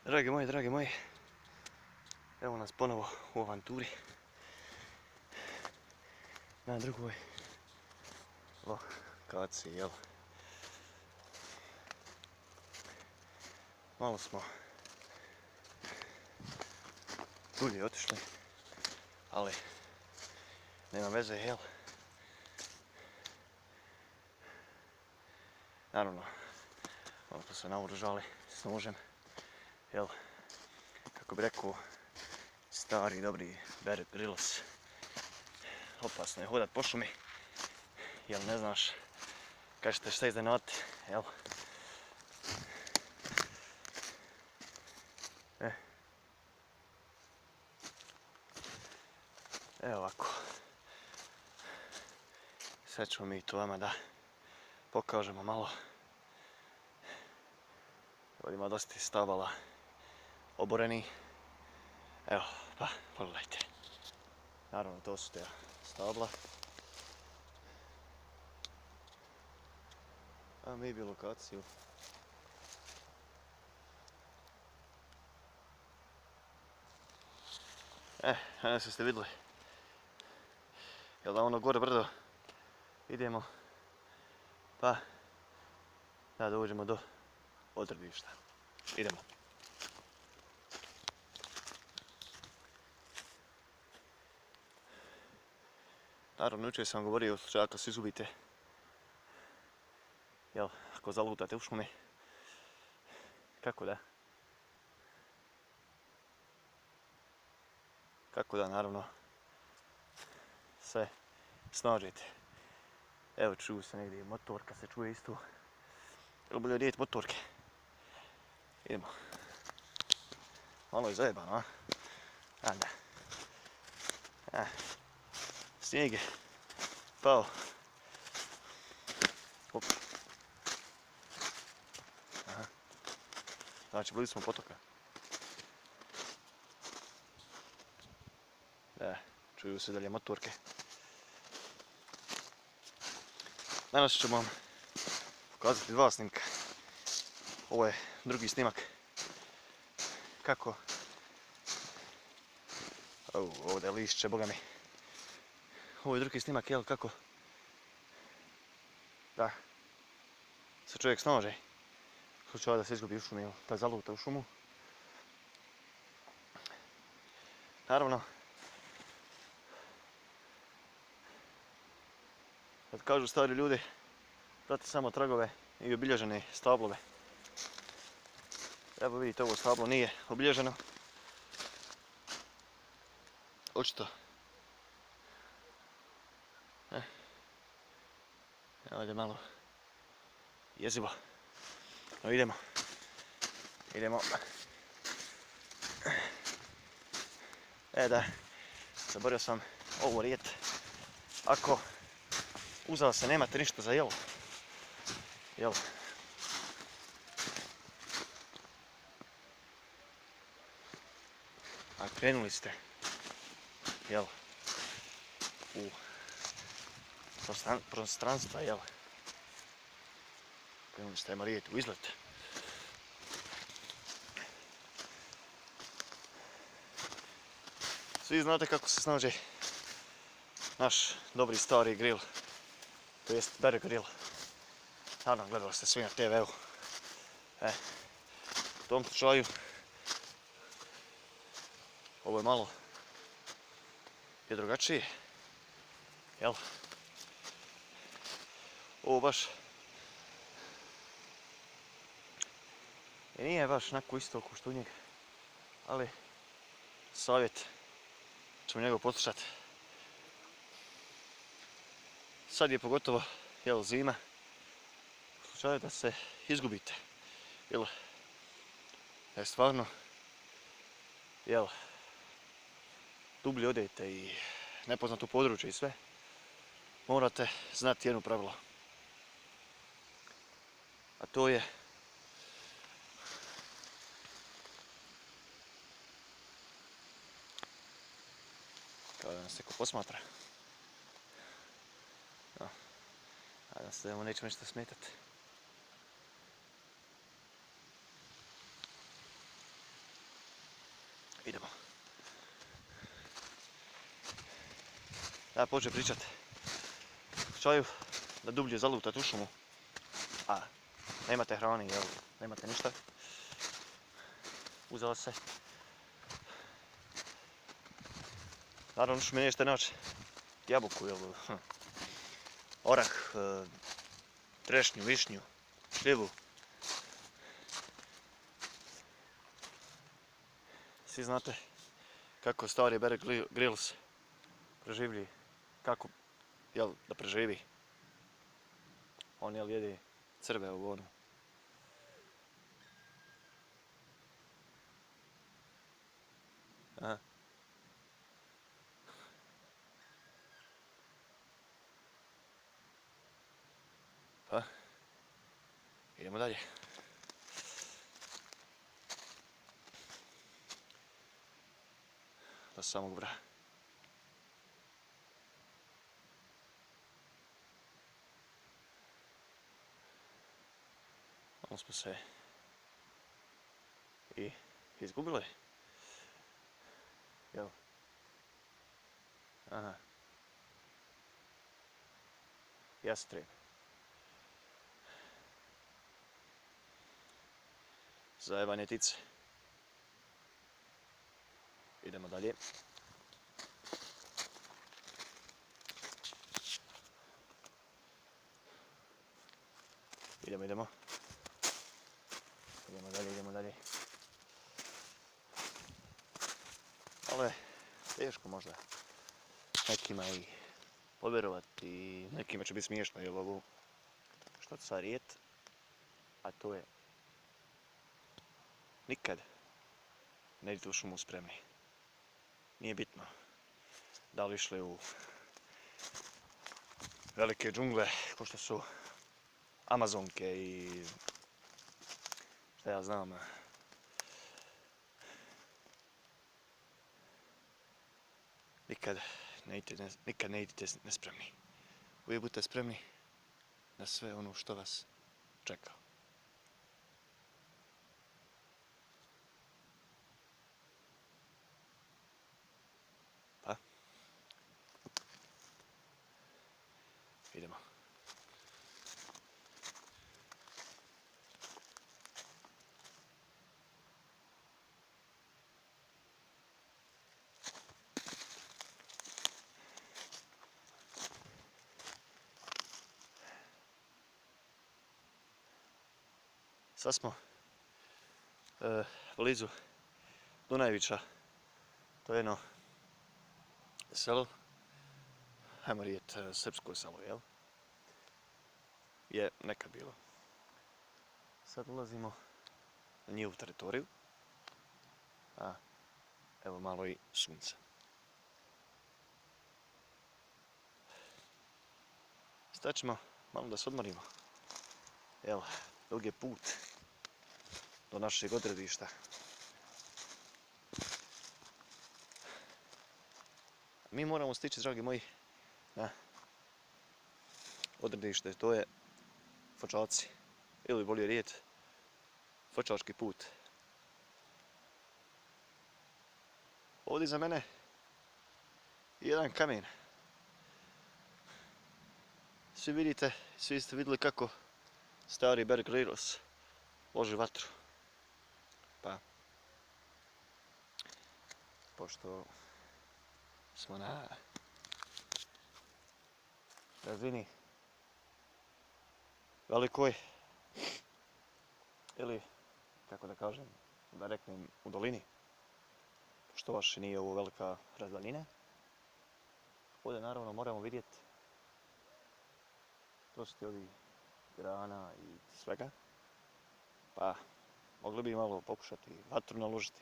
Dragi moji, evo nas ponovo u avanturi na drugoj lokaciji, jel? Malo smo dulje otišli, ali nema veze, jel? Naravno, malo smo se naoružali s nožem, jel? Kako bi rekao stari dobri Bear Grylls, opasno je hodat po šumi, jel ne znaš kad ćete šta iznenaditi, jel? Evo ovako. Sad ćemo mi to vama da pokažemo malo. Ovdje ima dosta stabala oboreni. Evo, pa pogledajte. Naravno, to su te stabla. A mi bi lokaciju. Ne znam ste vidjeli. Jel da ono gore brdo idemo, pa da dođemo do odredišta. Idemo. Naravno, jučer sam govorio u slučaju ako se izgubite, jel, ako zalutate u šumi, kako da naravno se snažite. Evo, čuju se negdje motorka, se čuje isto. Jel bolje odjeti motorke? Idemo. Malo je zajebano, a? Ajde. Snijeg je pao. Hop. Aha. Znači, blizu smo potoka. Čuju se dalje motorke. Danas ćemo vam pokazati dva snimka. Ovo je drugi snimak. Kako? Ovdje je lišće, boga mi. Ovo je drugi snimak, jel, kako? Da se čovjek snaži. U slučaju da se izgubi u šumi, jel, da zaluta u šumu. Naravno, kad kažu stari ljudi, prati samo tragove i obilježene stablove. Evo vidite, ovo stablo nije obilježeno. Očito. Ovdje malo jezivo. No idemo. Da, zaboravio sam ovo rijet. Ako uzeo se nemate ništa za jelo, jel? A krenuli ste, jel, u prostranstva, jel? Krenuli ste marijeti u izlet. Svi znate kako se snaži naš dobri stari grill, to jest Bear Grylls. Naravno, gledali ste svi na TV-u. U tom slučaju, ovo je malo drugačije, jel? Ovo baš i nije baš onako isto kao što u njega, ali savjet ćemo njegov poslušati. Sad je pogotovo, jel, zima, u slučaju da se izgubite, jel, da je stvarno, jel, dublje odete i nepoznato područje i sve, morate znati jedno pravilo. A to je kao da nas neko posmatra. Nadam se da mu neće ništa smetati. ja počeo pričat čaju da dublje zalutate u šumu, a nemate hrani, jel, nemate ništa. Uzela se. Naravno, u šumi nećete naći jabuku, jel, orah, trešnju, višnju, šljivu. Svi znate kako stari Bear Grylls preživlji, kako, jel, da preživi. On, jel, jede crve u onu. Aha. Pa, idemo dalje. Do samog vrha. Malo smo se i izgubili. Jel? Aha. Jastrebi. Zajebane ptice. Idemo dalje. Idemo. Idemo dalje. Ovo je teško možda nekima i povjerovati, i nekima će biti smiješno, jer ovo što sad rijet, a to je nikad ne idite u šumu spremni. Nije bitno da li išli u velike džungle, ko što su Amazonke i šta ja znam. Nikad ne idite nespremni. Uvijek budite spremni na sve ono što vas čeka. Pa? Idemo. Sad smo blizu Dunajevića, to je jedno selo, hajmo rijet srpsko selo, jel? Je nekad bilo. Sad ulazimo na njihovu teritoriju, a evo malo i sunca. Sad ćemo malo da se odmorimo, jel, dug je put do našeg odredišta. Mi moramo stići, dragi moji, na odredište, to je Fočalci, ili bolje riječ, Fočalčki put. Ovdje za mene je jedan kamen. Svi ste vidjeli kako stari Bear Grylls loži vatru. Pa, pošto smo na razini velikoj, ili, kako da kažem, da reknem u dolini, pošto baš nije ovo velika razdaljina, ovdje naravno moramo vidjeti dosta ovih grana i svega, pa mogli bi malo pokušati vatru naložiti.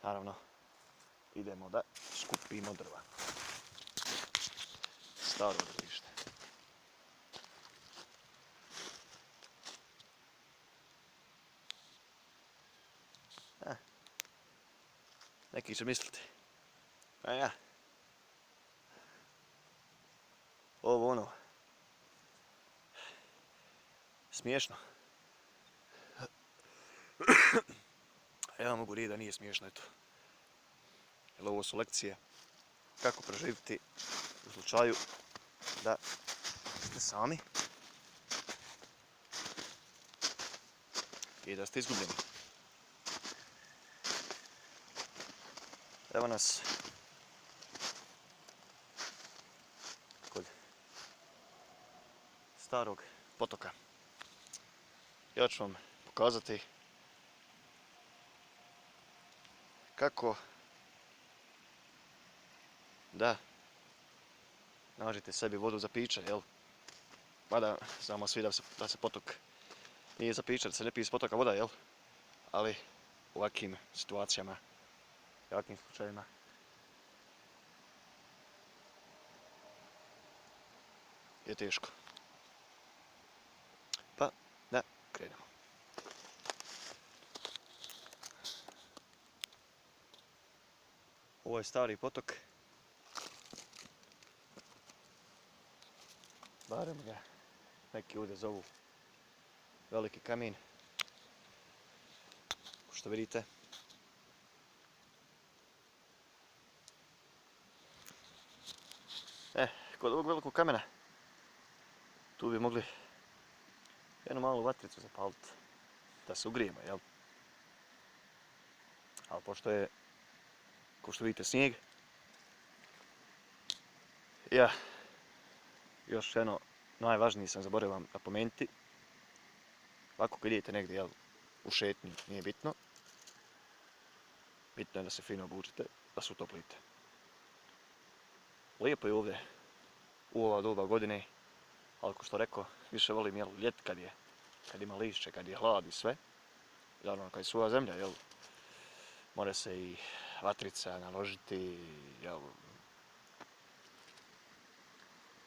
Naravno, idemo da skupimo drva. Staro odredište. Neki će misliti, a ja, ovo ono, smiješno. Ja mogu reći da nije smiješno, eto. Jer ovo su lekcije kako preživjeti u slučaju da ste sami i da ste izgubljeni. Evo nas kod starog potoka. Ja ću vam pokazati kako da nađete sebi vodu za piće, jel? Mada znamo svi da se potok nije za piće, da se ne pije iz potoka voda, jel? Ali u ovakvim situacijama, u ovakvim slučajevima je teško. Pa da krenemo. Ovo je stari potok. Barem ga neki ovdje zovu Veliki kamin. Kao što vidite. Kod ovog velikog kamena tu bi mogli jednu malu vatricu zapaliti da se ugrijemo, jel? Ali pošto je, kao što vidite, snijeg, ja još jedno najvažnije sam zaboravio vam napomenuti. Ako kad idete negdje, jel, u šetnji, nije bitno. Bitno je da se fino obučite, da se utoplite. Lijepo je ovdje u ova doba godine, ali kao što rekao, više volim, jel, ljet kad ima lišće, kad je hlad i sve. Naravno, kad je suva zemlja, jel, mora se i vatrica naložiti, jel,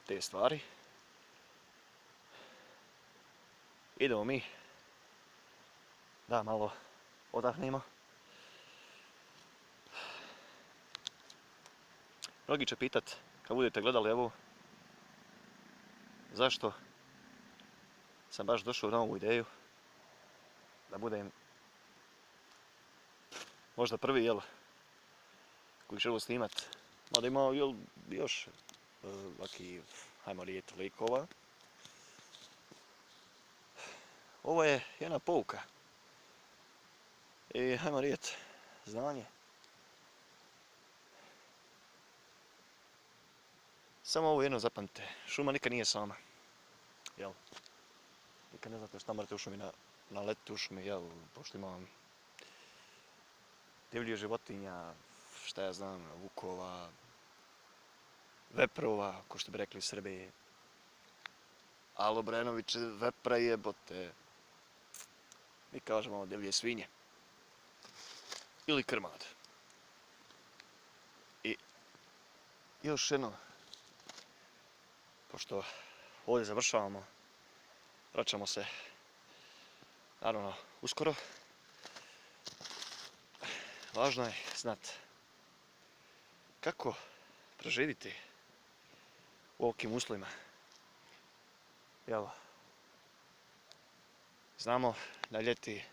te stvari. Idemo mi da malo odahnemo. Mnogi će pitat, kad budete gledali ovo, zašto sam baš došao na ovu ideju da budem možda prvi, jel, koji će ovo snimat. Mada ima, jel, još ovaki, hajmo reći, likova. Ovo je jedna pouka i, hajmo reći, znanje. Samo ovo jedno zapamtite, šuma nikad nije sama, jel? Nikad ne znate šta morate u šumi naletiti u šumi, jel? Pošto imam divljih životinja, šta ja znam, vukova, veprova, ko što bi rekli Srbije. Alo Brenoviće, vepra jebote. Mi kažemo divlje svinje. Ili krmad. I još jedno, pošto ovdje završavamo, vraćamo se, naravno, uskoro. Važno je znati kako preživjeti u ovakvim uslovima. Jel, znamo da ljeti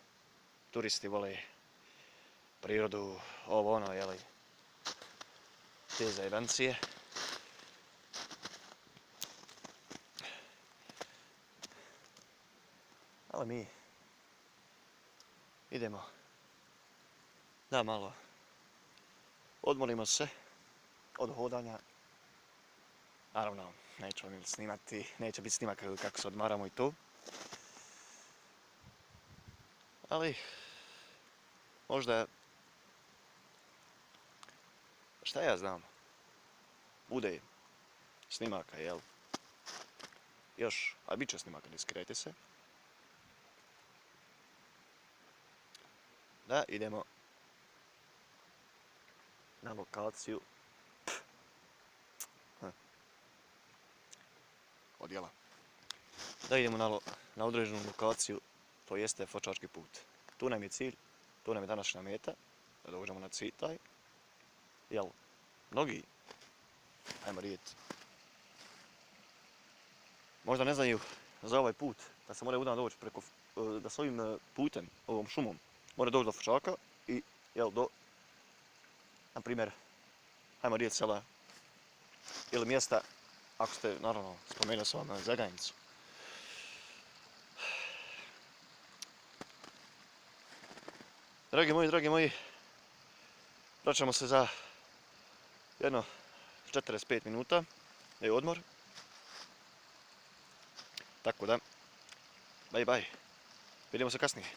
turisti vole prirodu, ovo ono, jeli, te zajebancije. Ali mi idemo da malo odmorimo se od hodanja. Naravno, nećemo snimati, neće biti snimak kako se odmaramo i to. Ali, možda, šta ja znam, bude snimaka, jel? Još, a bit će snimaka, ne skrijete se. Da, idemo na lokaciju odjela. Da idemo na određenu lokaciju, to jeste Fočarski put. Tu nam je cilj, tu nam je današnja meta, da dođemo na cilj taj. Jel, mnogi, ajmo reći, možda ne znaju za ovaj put, da se mora udan doći preko, da s ovim putem, ovom šumom, mora doći do Fočaka i, jel, do, na primjer, ajmo reći sela ili mjesta, ako ste, naravno, spomenuo sam vam Zagajnicu. Dragi moji, vraćamo se za jedno 45 minuta, je odmor. Tako da, bye bye, vidimo se kasnije.